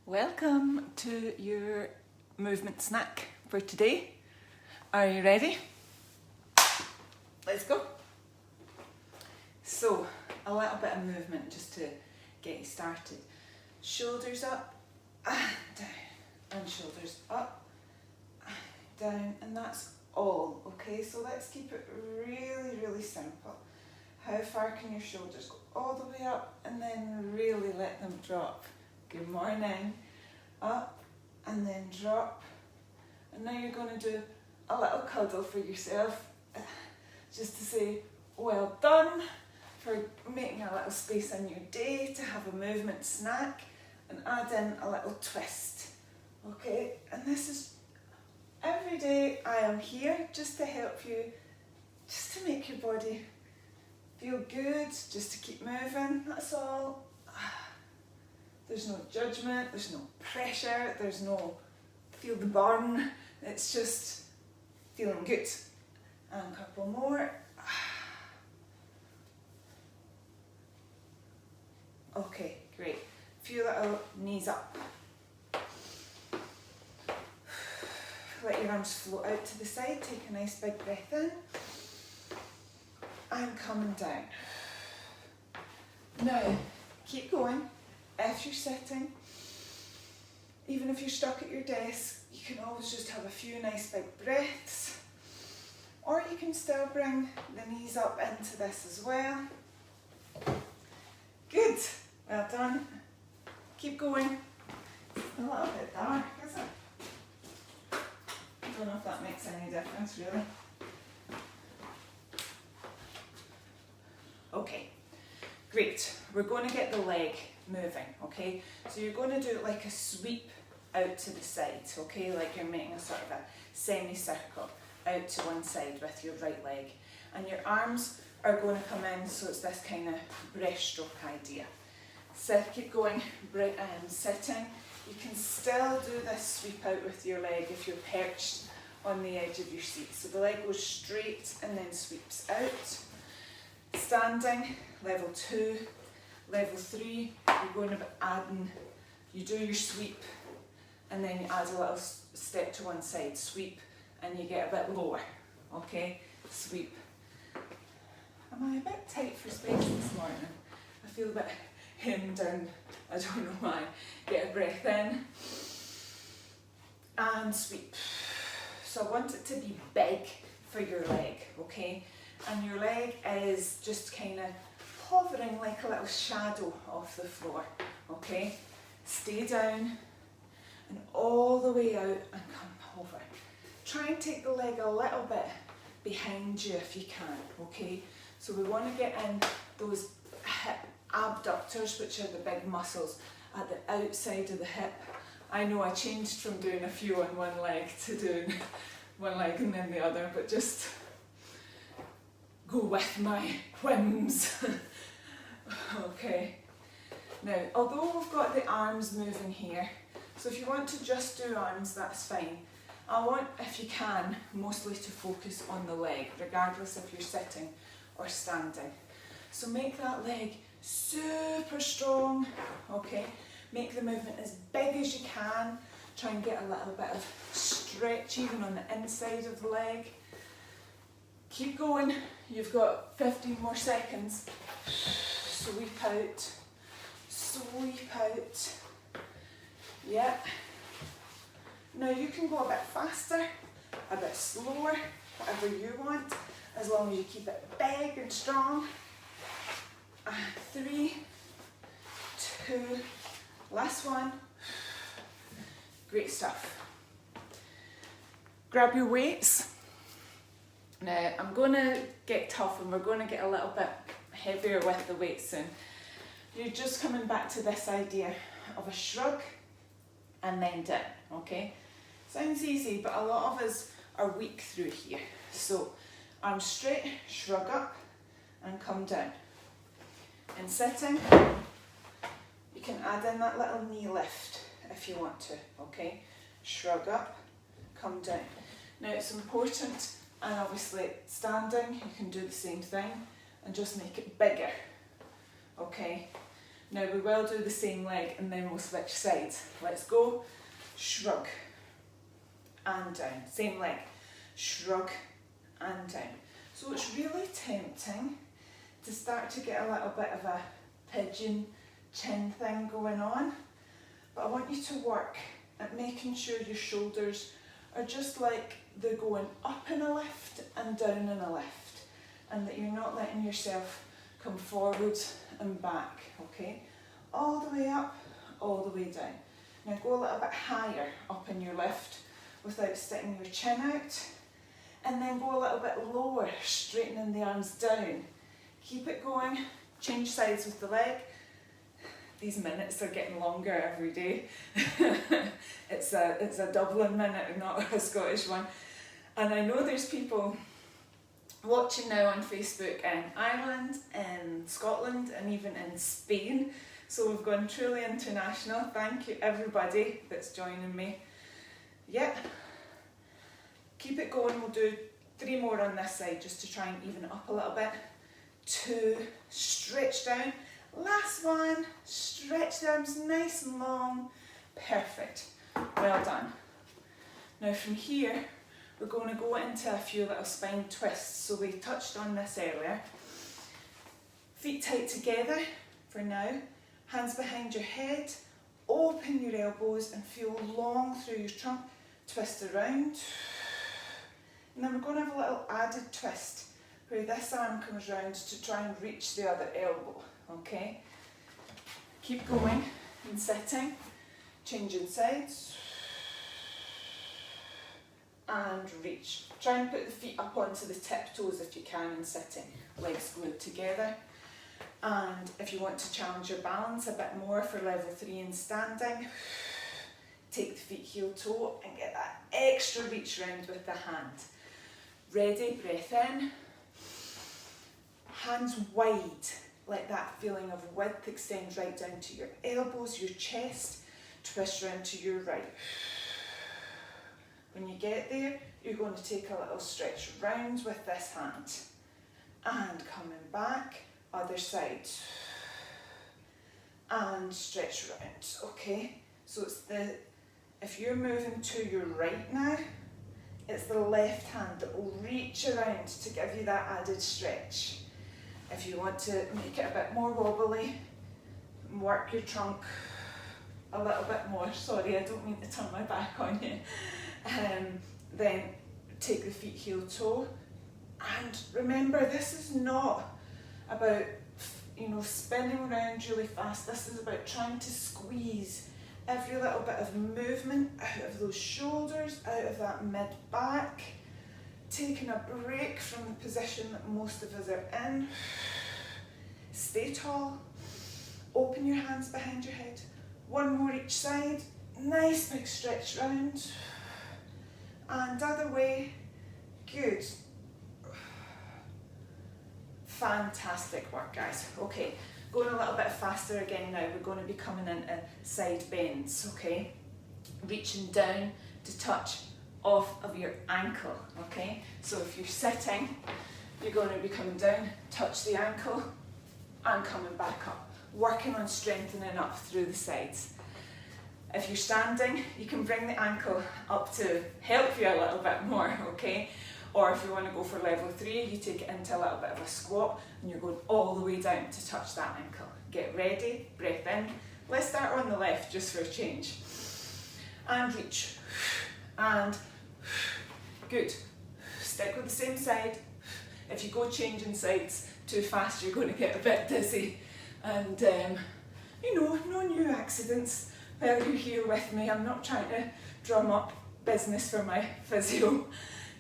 Welcome to your movement snack for today. Are you ready? Let's go. So, a little bit of movement just to get you started. Shoulders up and down, and shoulders up and down, and that's all, okay? So let's keep it really simple. How far can your shoulders go? All the way up and then really let them drop. Good morning. Up and then drop. And now you're going to do a little cuddle for yourself, just to say well done for making a little space in your day to have a movement snack and add in a little twist. Okay, and this is every day. I am here just to help you, just to make your body feel good, just to keep moving, that's all. There's no judgment, there's no pressure, there's no feel the burn, it's just feeling good. And a couple more. Okay, great. Few little knees up. Let your arms float out to the side, take a nice big breath in. And coming down. Now, keep going. If you're sitting, even if you're stuck at your desk, you can always just have a few nice big breaths. Or you can still bring the knees up into this as well. Good. Well done. Keep going. A little bit dark, is it? I don't know if that makes any difference, really. Okay, great. We're going to get the leg moving, okay? So you're going to do it like a sweep out to the side, okay? Like you're making a sort of a semicircle out to one side with your right leg. And your arms are going to come in, so it's this kind of breaststroke idea. So keep going, sitting. You can still do this sweep out with your leg if you're perched on the edge of your seat. So the leg goes straight and then sweeps out. Standing, level 2, level 3, you're going to be adding, you do your sweep and then you add a little step to one side, sweep, and you get a bit lower, okay? Sweep. Am I a bit tight for space this morning? I feel a bit hemmed in, I don't know why. Get a breath in and sweep. So I want it to be big for your leg, okay? And your leg is just kind of hovering like a little shadow off the floor, okay? Stay down and all the way out and come over. Try and take the leg a little bit behind you if you can, okay? So we want to get in those hip abductors, which are the big muscles at the outside of the hip. I know I changed from doing a few on one leg to doing one leg and then the other, but just go with my whims. Okay. Now, although we've got the arms moving here, so if you want to just do arms, that's fine. I want, if you can, mostly to focus on the leg, regardless if you're sitting or standing. So make that leg super strong, okay? Make the movement as big as you can. Try and get a little bit of stretch even on the inside of the leg. Keep going. You've got 15 more seconds. Sweep out. Sweep out. Yeah. Now you can go a bit faster, a bit slower, whatever you want, as long as you keep it big and strong. 3, 2, last one. Great stuff. Grab your weights. Now I'm going to get tough and we're going to get a little bit heavier with the weights soon. You're just coming back to this idea of a shrug and then down, okay? Sounds easy, but a lot of us are weak through here. So arms straight, shrug up and come down. And sitting, you can add in that little knee lift if you want to, okay? Shrug up, come down. Now it's important, and obviously standing, you can do the same thing and just make it bigger, okay? Now we will do the same leg and then we'll switch sides. Let's go. Shrug and down. Same leg. Shrug and down. So it's really tempting to start to get a little bit of a pigeon chin thing going on, but I want you to work at making sure your shoulders are just like they're going up in a lift and down in a lift, and that you're not letting yourself come forward and back, okay? All the way up, all the way down. Now go a little bit higher up in your lift without sticking your chin out, and then go a little bit lower, straightening the arms down. Keep it going, change sides with the leg. These minutes are getting longer every day. It's a Dublin minute, not a Scottish one. And I know there's people watching now on Facebook in Ireland, in Scotland, and even in Spain. So we've gone truly international. Thank you everybody that's joining me. Yeah, keep it going. We'll do 3 more on this side just to try and even it up a little bit. 2, stretch down. Last one, stretch the arms nice and long. Perfect. Well done. Now from here, we're going to go into a few little spine twists. So we touched on this earlier. Feet tight together for now. Hands behind your head. Open your elbows and feel long through your trunk. Twist around. And then we're going to have a little added twist where this arm comes round to try and reach the other elbow. Okay? Keep going and sitting. Changing sides. And reach. Try and put the feet up onto the tiptoes if you can and sitting. Legs glued together. And if you want to challenge your balance a bit more for level 3 in standing, take the feet heel toe and get that extra reach round with the hand. Ready, breath in. Hands wide, let that feeling of width extend right down to your elbows, your chest. Twist round to your right. When you get there, you're going to take a little stretch round with this hand. And coming back, other side. And stretch round, okay? So it's if you're moving to your right now, it's the left hand that will reach around to give you that added stretch. If you want to make it a bit more wobbly, work your trunk a little bit more. Sorry, I don't mean to turn my back on you. Then take the feet heel toe. And remember, this is not about, spinning around really fast. This is about trying to squeeze every little bit of movement out of those shoulders, out of that mid-back. Taking a break from the position that most of us are in. Stay tall. Open your hands behind your head. 1 more each side. Nice big stretch round. And other way. Good. Fantastic work, guys. Okay, going a little bit faster again now. We're going to be coming into side bends, okay? Reaching down to touch off of your ankle, okay? So if you're sitting, you're going to be coming down, touch the ankle, and coming back up. Working on strengthening up through the sides. If you're standing, you can bring the ankle up to help you a little bit more, okay? Or if you want to go for level 3, you take it into a little bit of a squat and you're going all the way down to touch that ankle. Get ready, breath in. Let's start on the left just for a change. And reach. And good. Stick with the same side. If you go changing sides too fast, you're going to get a bit dizzy. And, no new accidents while you're here with me. I'm not trying to drum up business for my physio.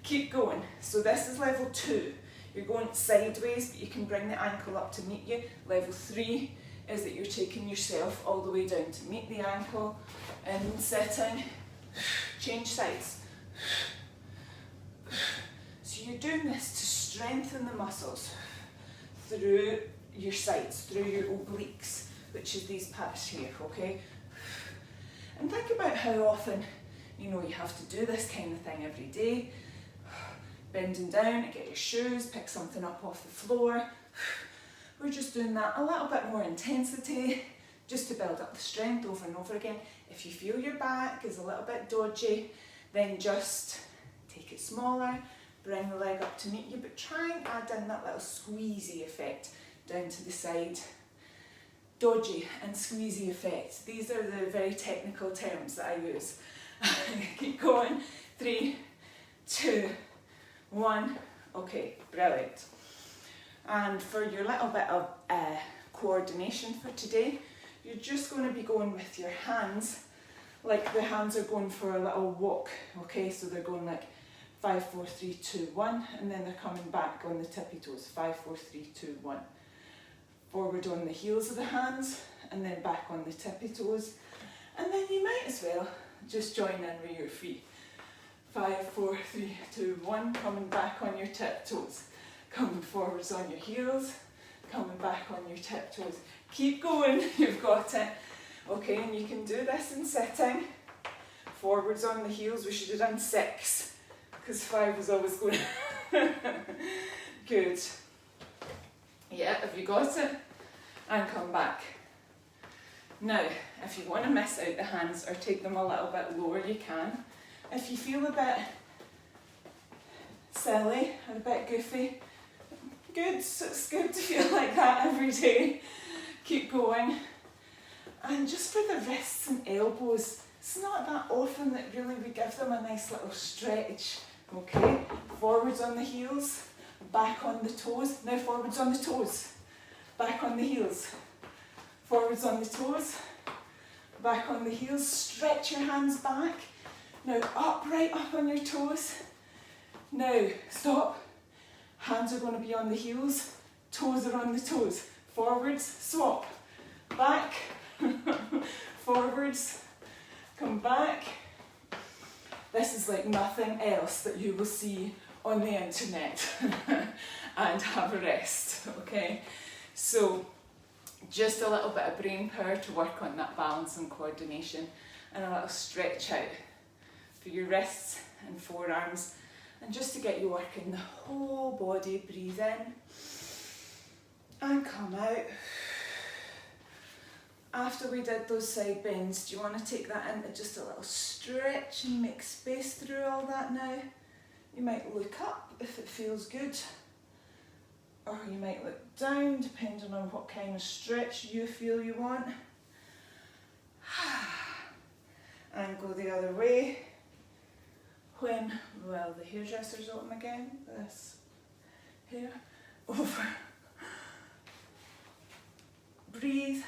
Keep going. So this is level 2. You're going sideways, but you can bring the ankle up to meet you. Level 3 is that you're taking yourself all the way down to meet the ankle and sitting. Change sides. So you're doing this to strengthen the muscles through your sides, through your obliques, which is these parts here, okay? And think about how often, you have to do this kind of thing every day. Bending down, get your shoes, pick something up off the floor. We're just doing that a little bit more intensity, just to build up the strength over and over again. If you feel your back is a little bit dodgy, then just take it smaller, bring the leg up to meet you, but try and add in that little squeezy effect down to the side. Dodgy and squeezy effect. These are the very technical terms that I use. Keep going. 3, 2, 1. Okay, brilliant. And for your little bit of coordination for today, you're just going to be going with your hands, like the hands are going for a little walk, okay? So they're going like 5, 4, 3, 2, 1, and then they're coming back on the tippy toes. 5, 4, 3, 2, 1. Forward on the heels of the hands, and then back on the tippy toes. And then you might as well just join in with your feet. 5, 4, 3, 2, 1, coming back on your tiptoes. Coming forwards on your heels, coming back on your tiptoes. Keep going, you've got it. Okay, and you can do this in sitting. Forwards on the heels, we should have done 6, because 5 was always going. Good. Yeah, have you got it? And come back. Now, if you want to miss out the hands or take them a little bit lower, you can. If you feel a bit silly or a bit goofy, good, so it's good to feel like that every day. Keep going. And just for the wrists and elbows, it's not that often that really we give them a nice little stretch. Okay, forwards on the heels, back on the toes. Now forwards on the toes, back on the heels. Forwards on the toes, back on the heels. Stretch your hands back. Now up, right up on your toes. Now stop. Hands are going to be on the heels, toes are on the toes. Forwards, swap. Back, forwards, come back. This is like nothing else that you will see on the internet. And have a rest, okay? So just a little bit of brain power to work on that balance and coordination, and a little stretch out for your wrists and forearms, and just to get you working the whole body. Breathe in and come out. After we did those side bends, do you want to take that into just a little stretch and make space through all that now? You might look up if it feels good, or you might look down depending on what kind of stretch you feel you want. And go the other way. When, well, the hairdresser's open again, this hair, over. Breathe.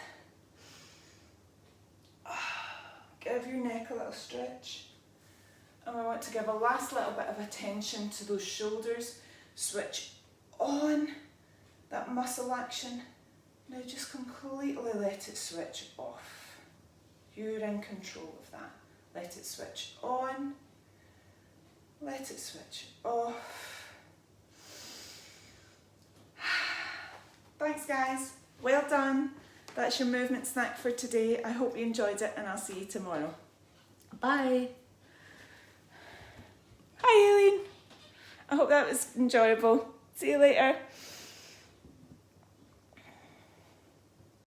Give your neck a little stretch. And we want to give a last little bit of attention to those shoulders. Switch on that muscle action. Now just completely let it switch off. You're in control of that. Let it switch on. Let it switch off. Thanks guys, well done. That's your movement snack for today. I hope you enjoyed it, and I'll see you tomorrow. Bye. Hi Aileen. I hope that was enjoyable. See you later.